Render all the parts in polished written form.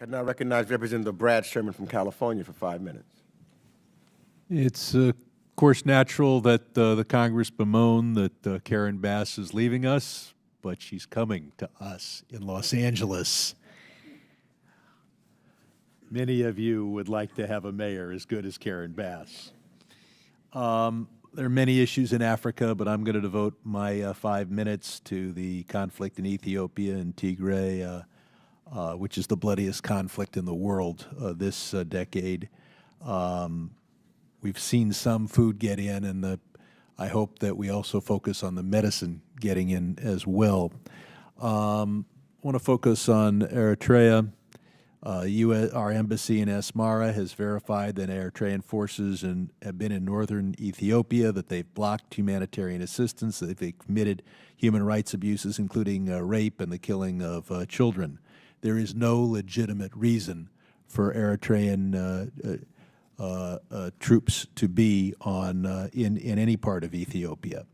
I now recognize Representative Brad Sherman from California for 5 minutes. It's, of course, natural that the Congress bemoan that Karen Bass is leaving us, but she's coming to us in Los Angeles. Many of you would like to have a mayor as good as Karen Bass. There are many issues in Africa, but I'm going to devote my 5 minutes to the conflict in Ethiopia and Tigray, which is the bloodiest conflict in the world this decade. We've seen some food get in, and I hope that we also focus on the medicine getting in as well. I want to focus on Eritrea. Our embassy in Asmara has verified that Eritrean forces have been in northern Ethiopia, that they've blocked humanitarian assistance, that they've committed human rights abuses, including rape and the killing of children. There is no legitimate reason for Eritrean troops to be in any part of Ethiopia.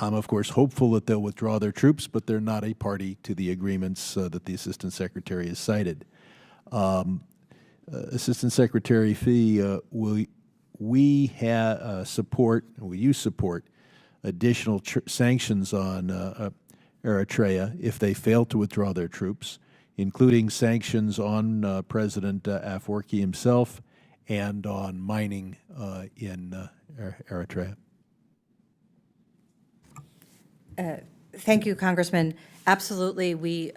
I'm, of course, hopeful that they'll withdraw their troops, but they're not a party to the agreements that the Assistant Secretary has cited. Assistant Secretary Fee, will you support additional sanctions on Eritrea if they fail to withdraw their troops, including sanctions on President Afwerki himself and on mining in Eritrea? Thank you, Congressman. Absolutely, we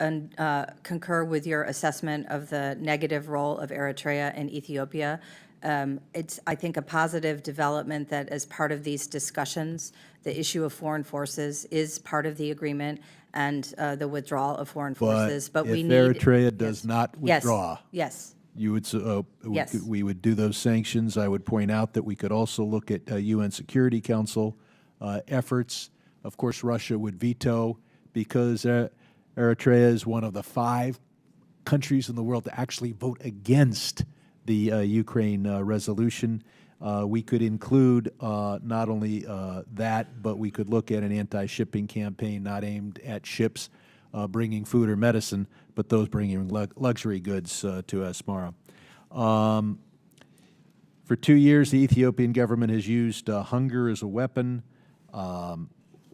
concur with your assessment of the negative role of Eritrea and Ethiopia. It's, I think, a positive development that as part of these discussions, the issue of foreign forces is part of the agreement and the withdrawal of foreign forces. But we if need Eritrea does not withdraw, yes, you would yes, we would do those sanctions. I would point out that we could also look at UN Security Council efforts. Of course, Russia would veto because Eritrea is one of the 5 countries in the world to actually vote against the Ukraine resolution. We could include not only that, but we could look at an anti-shipping campaign not aimed at ships bringing food or medicine, but those bringing luxury goods to Asmara. For 2 years, the Ethiopian government has used hunger as a weapon.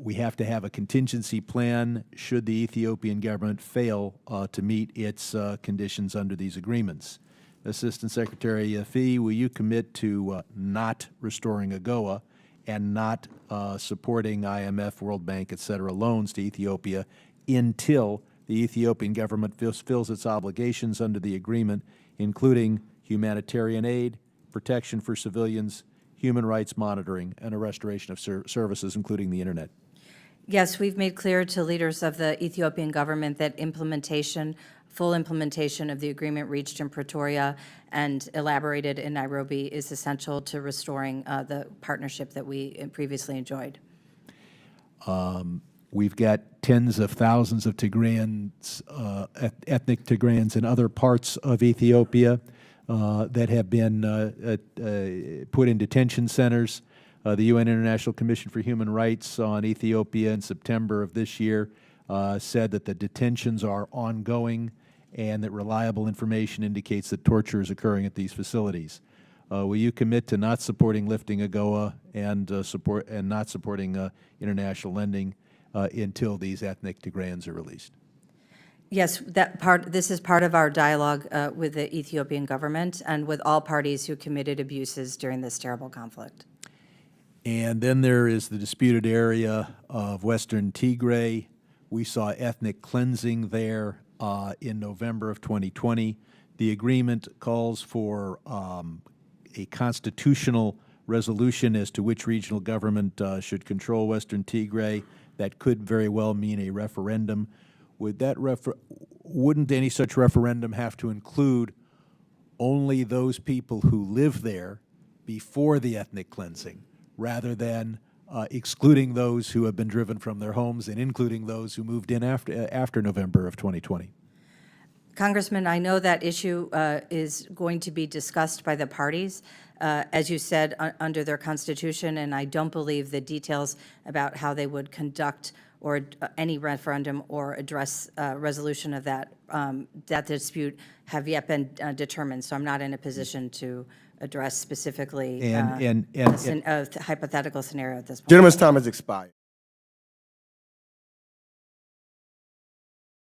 We have to have a contingency plan should the Ethiopian government fail to meet its conditions under these agreements. Assistant Secretary Fee, will you commit to not restoring AGOA and not supporting IMF, World Bank, et cetera, loans to Ethiopia until the Ethiopian government fulfills its obligations under the agreement, including humanitarian aid, protection for civilians, human rights monitoring, and a restoration of services, including the internet? yes, we've made clear to leaders of the Ethiopian government that full implementation of the agreement reached in Pretoria and elaborated in Nairobi is essential to restoring the partnership that we previously enjoyed. We've got tens of thousands of Tigrayans, ethnic Tigrayans in other parts of Ethiopia that have been put in detention centers. The UN International Commission for Human Rights on Ethiopia in September of this year said that the detentions are ongoing and that reliable information indicates that torture is occurring at these facilities. Will you commit to not supporting lifting AGOA and not supporting international lending until these ethnic Tigrayans are released? Yes, this is part of our dialogue with the Ethiopian government and with all parties who committed abuses during this terrible conflict. And then there is the disputed area of Western Tigray. We saw ethnic cleansing there in November of 2020. The agreement calls for a constitutional resolution as to which regional government should control Western Tigray. That could very well mean a referendum. Wouldn't any such referendum have to include only those people who live there before the ethnic cleansing, rather than excluding those who have been driven from their homes and including those who moved in after November of 2020? Congressman, I know that issue is going to be discussed by the parties, as you said, under their constitution, and I don't believe the details about how they would conduct or any referendum or address resolution of that dispute have yet been determined. So I'm not in a position to address specifically And a hypothetical scenario at this point. Gentleman's time has expired.